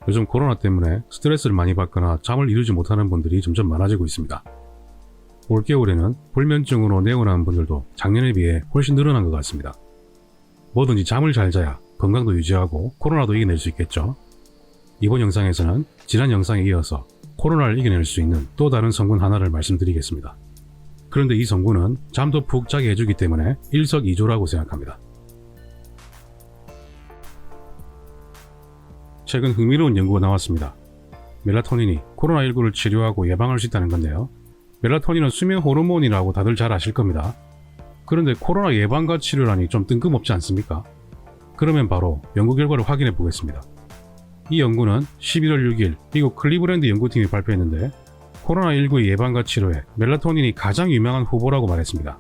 요즘 코로나 때문에 스트레스를 많이 받거나 잠을 이루지 못하는 분들이 점점 많아지고 있습니다. 올겨울에는 불면증으로 내원하는 분들도 작년에 비해 훨씬 늘어난 것 같습니다. 뭐든지 잠을 잘 자야 건강도 유지하고 코로나도 이겨낼 수 있겠죠. 이번 영상에서는 지난 영상에 이어서 코로나를 이겨낼 수 있는 또 다른 성분 하나를 말씀드리겠습니다. 그런데 이 성분은 잠도 푹 자게 해주기 때문에 일석이조라고 생각합니다. 최근 흥미로운 연구가 나왔습니다. 멜라토닌이 코로나19를 치료하고 예방할 수 있다는 건데요. 멜라토닌은 수면 호르몬이라고 다들 잘 아실 겁니다. 그런데 코로나 예방과 치료라니 좀 뜬금없지 않습니까? 그러면 바로 연구 결과를 확인해 보겠습니다. 이 연구는 11월 6일 미국 클리브랜드 연구팀이 발표했는데 코로나19 예방과 치료에 멜라토닌이 가장 유명한 후보라고 말했습니다.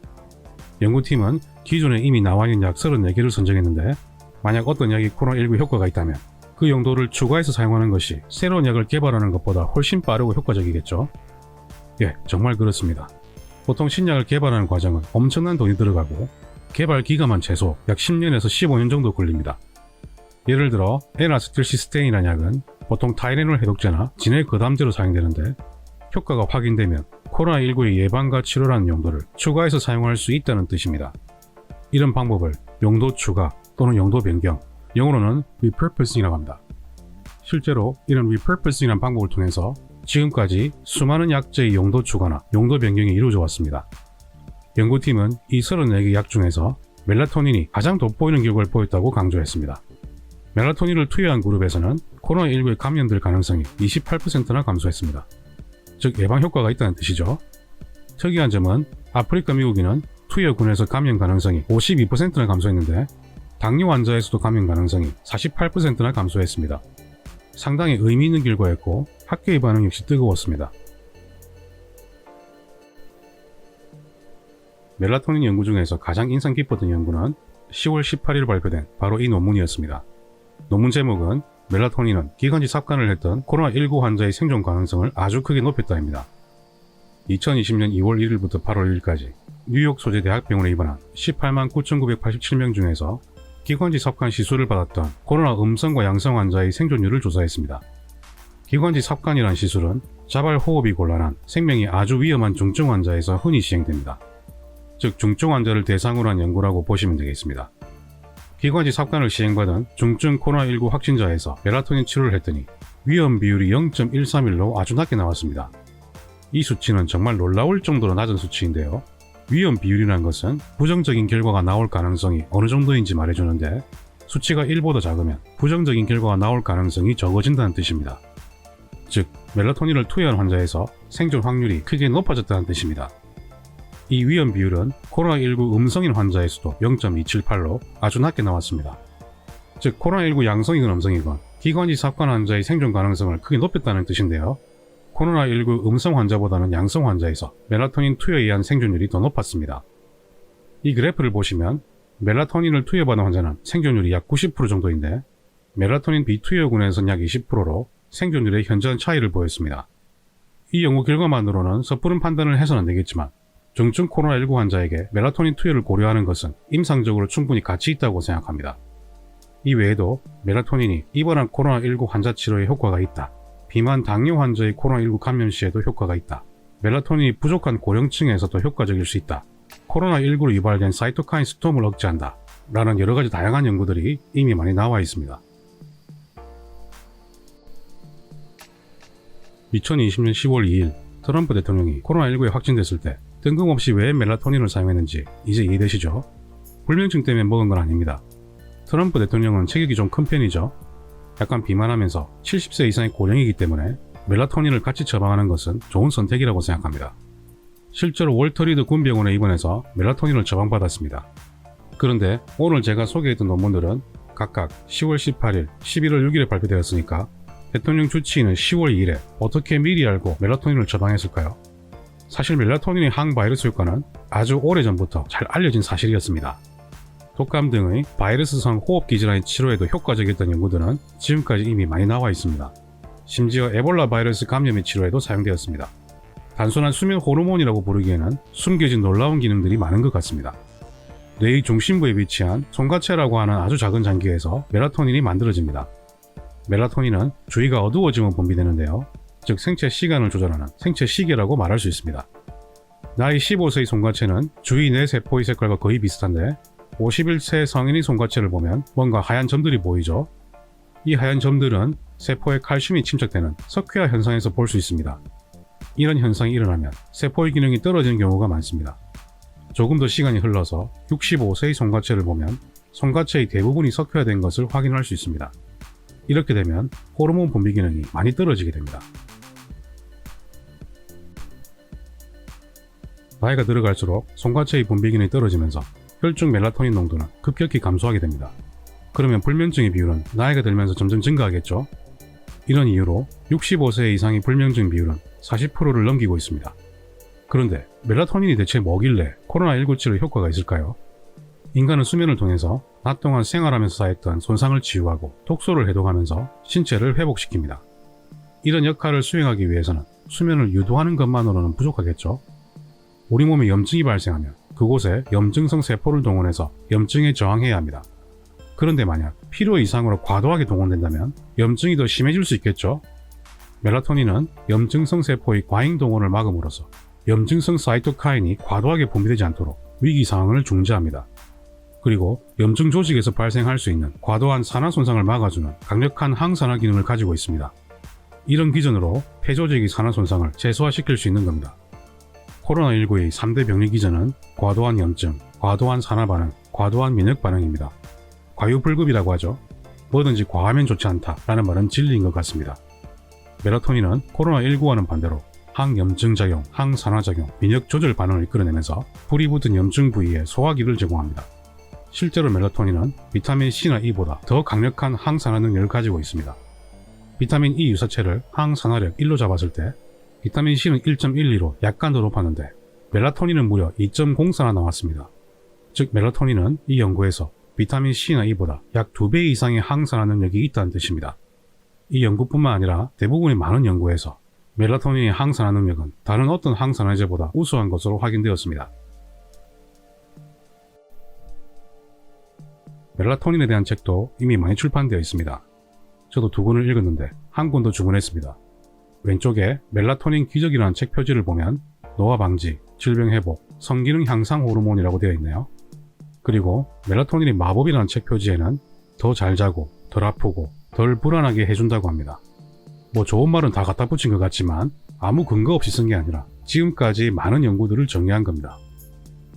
연구팀은 기존에 이미 나와 있는 약 34개를 선정했는데 만약 어떤 약이 코로나19 효과가 있다면 그 용도를 추가해서 사용하는 것이 새로운 약을 개발하는 것보다 훨씬 빠르고 효과적이겠죠? 예, 정말 그렇습니다. 보통 신약을 개발하는 과정은 엄청난 돈이 들어가고 개발 기간만 최소 약 10년에서 15년 정도 걸립니다. 예를 들어 에나스틸시스테인이라는 약은 보통 타이레놀 해독제나 진해 거담제로 사용되는데 효과가 확인되면 코로나19의 예방과 치료라는 용도를 추가해서 사용할 수 있다는 뜻입니다. 이런 방법을 용도 추가 또는 용도 변경, 영어로는 repurposing이라고 합니다. 실제로 이런 repurposing이라는 방법을 통해서 지금까지 수많은 약제의 용도 추가나 용도 변경이 이루어져 왔습니다. 연구팀은 이 34개 약 중에서 멜라토닌이 가장 돋보이는 결과를 보였다고 강조했습니다. 멜라토닌을 투여한 그룹에서는 코로나19에 감염될 가능성이 28%나 감소했습니다. 즉 예방 효과가 있다는 뜻이죠. 특이한 점은 아프리카 미국인은 투여군에서 감염 가능성이 52%나 감소했는데 당뇨 환자에서도 감염 가능성이 48%나 감소했습니다. 상당히 의미 있는 결과였고 학계의 반응 역시 뜨거웠습니다. 멜라토닌 연구 중에서 가장 인상 깊었던 연구는 10월 18일 발표된 바로 이 논문이었습니다. 논문 제목은 멜라토닌은 기관지 삽관을 했던 코로나19 환자의 생존 가능성을 아주 크게 높였다입니다. 2020년 2월 1일부터 8월 1일까지 뉴욕 소재 대학병원에 입원한 18만 9,987명 중에서 기관지 삽관 시술을 받았던 코로나 음성과 양성 환자의 생존율을 조사했습니다. 기관지 삽관이란 시술은 자발 호흡이 곤란한 생명이 아주 위험한 중증 환자에서 흔히 시행됩니다. 즉 중증 환자를 대상으로 한 연구라고 보시면 되겠습니다. 기관지 삽관을 시행받은 중증 코로나19 확진자에서 멜라토닌 치료를 했더니 위험 비율이 0.131로 아주 낮게 나왔습니다. 이 수치는 정말 놀라울 정도로 낮은 수치인데요. 위험 비율이라는 것은 부정적인 결과가 나올 가능성이 어느 정도인지 말해주는데 수치가 1보다 작으면 부정적인 결과가 나올 가능성이 적어진다는 뜻입니다. 즉 멜라토닌을 투여한 환자에서 생존 확률이 크게 높아졌다는 뜻입니다. 이 위험 비율은 코로나19 음성인 환자에서도 0.278로 아주 낮게 나왔습니다. 즉 코로나19 양성이건 음성이건 기관지 삽관 환자의 생존 가능성을 크게 높였다는 뜻인데요. 코로나19 음성 환자보다는 양성 환자에서 멜라토닌 투여에 의한 생존율이 더 높았습니다. 이 그래프를 보시면 멜라토닌을 투여받은 환자는 생존율이 약 90% 정도인데 멜라토닌 비투여군에서는 약 20%로 생존율의 현저한 차이를 보였습니다. 이 연구 결과만으로는 섣부른 판단을 해서는 안 되겠지만 중증 코로나19 환자에게 멜라토닌 투여를 고려하는 것은 임상적으로 충분히 가치 있다고 생각합니다. 이 외에도 멜라토닌이 입원한 코로나19 환자 치료에 효과가 있다. 비만 당뇨 환자의 코로나19 감염 시에도 효과가 있다. 멜라토닌이 부족한 고령층에서도 효과적일 수 있다. 코로나19로 유발된 사이토카인 스톰을 억제한다. 라는 여러가지 다양한 연구들이 이미 많이 나와 있습니다. 2020년 10월 2일 트럼프 대통령이 코로나19에 확진됐을 때 뜬금없이 왜 멜라토닌을 사용했는지 이제 이해되시죠? 불면증 때문에 먹은 건 아닙니다. 트럼프 대통령은 체격이 좀 큰 편이죠. 약간 비만하면서 70세 이상의 고령이기 때문에 멜라토닌을 같이 처방하는 것은 좋은 선택이라고 생각합니다. 실제로 월터 리드 군병원에 입원해서 멜라토닌을 처방받았습니다. 그런데 오늘 제가 소개했던 논문들은 각각 10월 18일, 11월 6일에 발표되었으니까 대통령 주치의는 10월 2일에 어떻게 미리 알고 멜라토닌을 처방했을까요? 사실 멜라토닌의 항바이러스 효과는 아주 오래전부터 잘 알려진 사실이었습니다. 독감 등의 바이러스성 호흡기 질환의 치료에도 효과적이었던 연구들은 지금까지 이미 많이 나와 있습니다. 심지어 에볼라 바이러스 감염의 치료에도 사용되었습니다. 단순한 수면 호르몬이라고 부르기에는 숨겨진 놀라운 기능들이 많은 것 같습니다. 뇌의 중심부에 위치한 송가체라고 하는 아주 작은 장기에서 멜라토닌이 만들어집니다. 멜라토닌은 주위가 어두워지면 분비되는데요. 즉 생체 시간을 조절하는 생체 시계라고 말할 수 있습니다. 나이 15세의 손과체는 주위 내 세포의 색깔과 거의 비슷한데 51세 성인의 손과체를 보면 뭔가 하얀 점들이 보이죠. 이 하얀 점들은 세포에 칼슘이 침착되는 석회화 현상에서 볼 수 있습니다. 이런 현상이 일어나면 세포의 기능이 떨어지는 경우가 많습니다. 조금 더 시간이 흘러서 65세의 손과체를 보면 손과체의 대부분이 석회화된 것을 확인할 수 있습니다. 이렇게 되면 호르몬 분비 기능이 많이 떨어지게 됩니다. 나이가 들어갈수록 손과체의 분비 기능이 떨어지면서 혈중 멜라토닌 농도는 급격히 감소하게 됩니다. 그러면 불면증의 비율은 나이가 들면서 점점 증가하겠죠? 이런 이유로 65세 이상의 불면증 비율은 40%를 넘기고 있습니다. 그런데 멜라토닌이 대체 뭐길래 코로나19 치료 효과가 있을까요? 인간은 수면을 통해서 낮 동안 생활하면서 쌓였던 손상을 치유하고 독소를 해독하면서 신체를 회복시킵니다. 이런 역할을 수행하기 위해서는 수면을 유도하는 것만으로는 부족하겠죠? 우리 몸에 염증이 발생하면 그곳에 염증성 세포를 동원해서 염증에 저항해야 합니다. 그런데 만약 필요 이상으로 과도하게 동원된다면 염증이 더 심해질 수 있겠죠? 멜라토닌은 염증성 세포의 과잉 동원을 막음으로써 염증성 사이토카인이 과도하게 분비되지 않도록 위기 상황을 중지합니다. 그리고 염증 조직에서 발생할 수 있는 과도한 산화 손상을 막아주는 강력한 항산화 기능을 가지고 있습니다. 이런 기전으로 폐조직의 산화 손상을 최소화시킬 수 있는 겁니다. 코로나19의 3대 병리 기전은 과도한 염증, 과도한 산화 반응, 과도한 면역 반응입니다. 과유불급이라고 하죠. 뭐든지 과하면 좋지 않다라는 말은 진리인 것 같습니다. 멜라토닌은 코로나19와는 반대로 항염증작용, 항산화작용, 면역 조절 반응을 이끌어내면서 불이 붙은 염증 부위에 소화기를 제공합니다. 실제로 멜라토닌은 비타민 C나 E보다 더 강력한 항산화 능력을 가지고 있습니다. 비타민 E 유사체를 항산화력 1로 잡았을 때 비타민 C는 1.12로 약간 더 높았는데 멜라토닌은 무려 2.04나 나왔습니다. 즉 멜라토닌은 이 연구에서 비타민 C나 E보다 약 2배 이상의 항산화 능력이 있다는 뜻입니다. 이 연구뿐만 아니라 대부분의 많은 연구에서 멜라토닌의 항산화 능력은 다른 어떤 항산화제보다 우수한 것으로 확인되었습니다. 멜라토닌에 대한 책도 이미 많이 출판되어 있습니다. 저도 2권을 읽었는데 한 권도 주문했습니다. 왼쪽에 멜라토닌 기적이라는 책 표지를 보면 노화 방지, 질병 회복, 성기능 향상 호르몬이라고 되어 있네요. 그리고 멜라토닌의 마법이라는 책 표지에는 더 잘 자고, 덜 아프고, 덜 불안하게 해준다고 합니다. 뭐 좋은 말은 다 갖다 붙인 것 같지만 아무 근거 없이 쓴 게 아니라 지금까지 많은 연구들을 정리한 겁니다.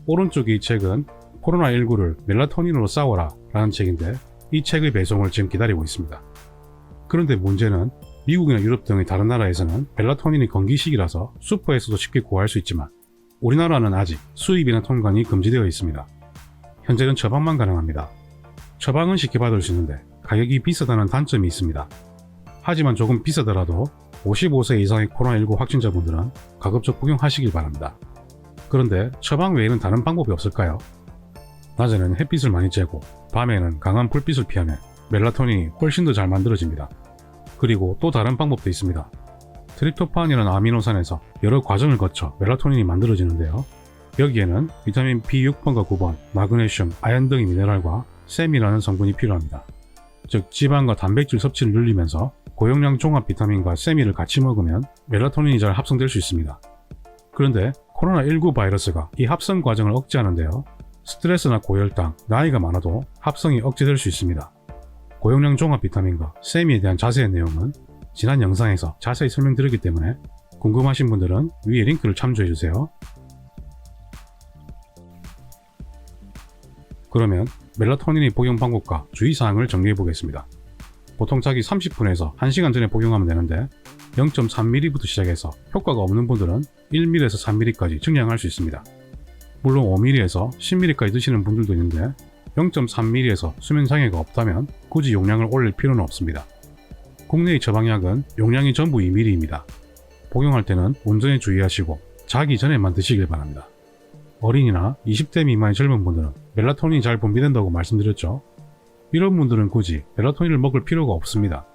오른쪽의 이 책은 코로나19를 멜라토닌으로 싸워라 라는 책인데 이 책의 배송을 지금 기다리고 있습니다. 그런데 문제는 미국이나 유럽 등의 다른 나라에서는 멜라토닌이 건기식이라서 슈퍼에서도 쉽게 구할 수 있지만 우리나라는 아직 수입이나 통관이 금지되어 있습니다. 현재는 처방만 가능합니다. 처방은 쉽게 받을 수 있는데 가격이 비싸다는 단점이 있습니다. 하지만 조금 비싸더라도 55세 이상의 코로나19 확진자분들은 가급적 복용하시길 바랍니다. 그런데 처방 외에는 다른 방법이 없을까요? 낮에는 햇빛을 많이 쬐고 밤에는 강한 불빛을 피하면 멜라토닌이 훨씬 더 잘 만들어집니다. 그리고 또 다른 방법도 있습니다. 트립토판이라는 아미노산에서 여러 과정을 거쳐 멜라토닌이 만들어지는데요. 여기에는 비타민 B6번과 9번, 마그네슘, 아연 등의 미네랄과 셈이라는 성분이 필요합니다. 즉 지방과 단백질 섭취를 늘리면서 고용량 종합 비타민과 셈이를 같이 먹으면 멜라토닌이 잘 합성될 수 있습니다. 그런데 코로나19 바이러스가 이 합성 과정을 억제하는데요. 스트레스나 고혈당, 나이가 많아도 합성이 억제될 수 있습니다. 고용량 종합 비타민과 셈에 대한 자세한 내용은 지난 영상에서 자세히 설명드렸기 때문에 궁금하신 분들은 위에 링크를 참조해주세요. 그러면 멜라토닌의 복용 방법과 주의사항을 정리해보겠습니다. 보통 자기 30분에서 1시간 전에 복용하면 되는데 0.3ml부터 시작해서 효과가 없는 분들은 1ml에서 3ml까지 증량할 수 있습니다. 물론 5ml에서 10ml까지 드시는 분들도 있는데 0.3ml에서 수면장애가 없다면 굳이 용량을 올릴 필요는 없습니다. 국내의 처방약은 용량이 전부 2ml입니다. 복용할 때는 운전에 주의하시고 자기 전에만 드시길 바랍니다. 어린이나 20대 미만의 젊은 분들은 멜라토닌이 잘 분비된다고 말씀드렸죠. 이런 분들은 굳이 멜라토닌을 먹을 필요가 없습니다.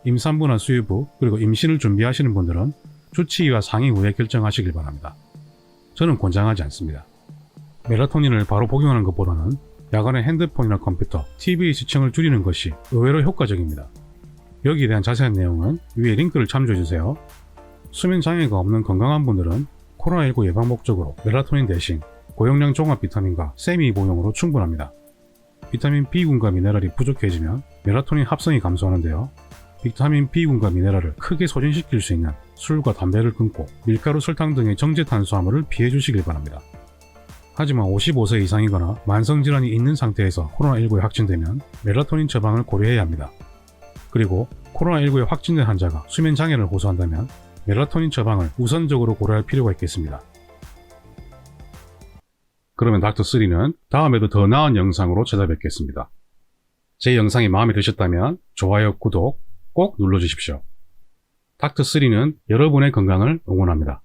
임산부나 수유부 그리고 임신을 준비하시는 분들은 주치의와 상의 후에 결정하시길 바랍니다. 저는 권장하지 않습니다. 멜라토닌을 바로 복용하는 것보다는 야간에 핸드폰이나 컴퓨터, TV 시청을 줄이는 것이 의외로 효과적입니다. 여기에 대한 자세한 내용은 위에 링크를 참조해주세요. 수면 장애가 없는 건강한 분들은 코로나19 예방 목적으로 멜라토닌 대신 고용량 종합 비타민과 세미 보용으로 충분합니다. 비타민 B군과 미네랄이 부족해지면 멜라토닌 합성이 감소하는데요. 비타민 B군과 미네랄을 크게 소진시킬 수 있는 술과 담배를 끊고 밀가루, 설탕 등의 정제 탄수화물을 피해 주시길 바랍니다. 하지만 55세 이상이거나 만성질환이 있는 상태에서 코로나19에 확진되면 멜라토닌 처방을 고려해야 합니다. 그리고 코로나19에 확진된 환자가 수면 장애를 호소한다면 멜라토닌 처방을 우선적으로 고려할 필요가 있겠습니다. 그러면 닥터3는 다음에도 더 나은 영상으로 찾아뵙겠습니다. 제 영상이 마음에 드셨다면 좋아요, 구독 꼭 눌러주십시오. 닥터3는 여러분의 건강을 응원합니다.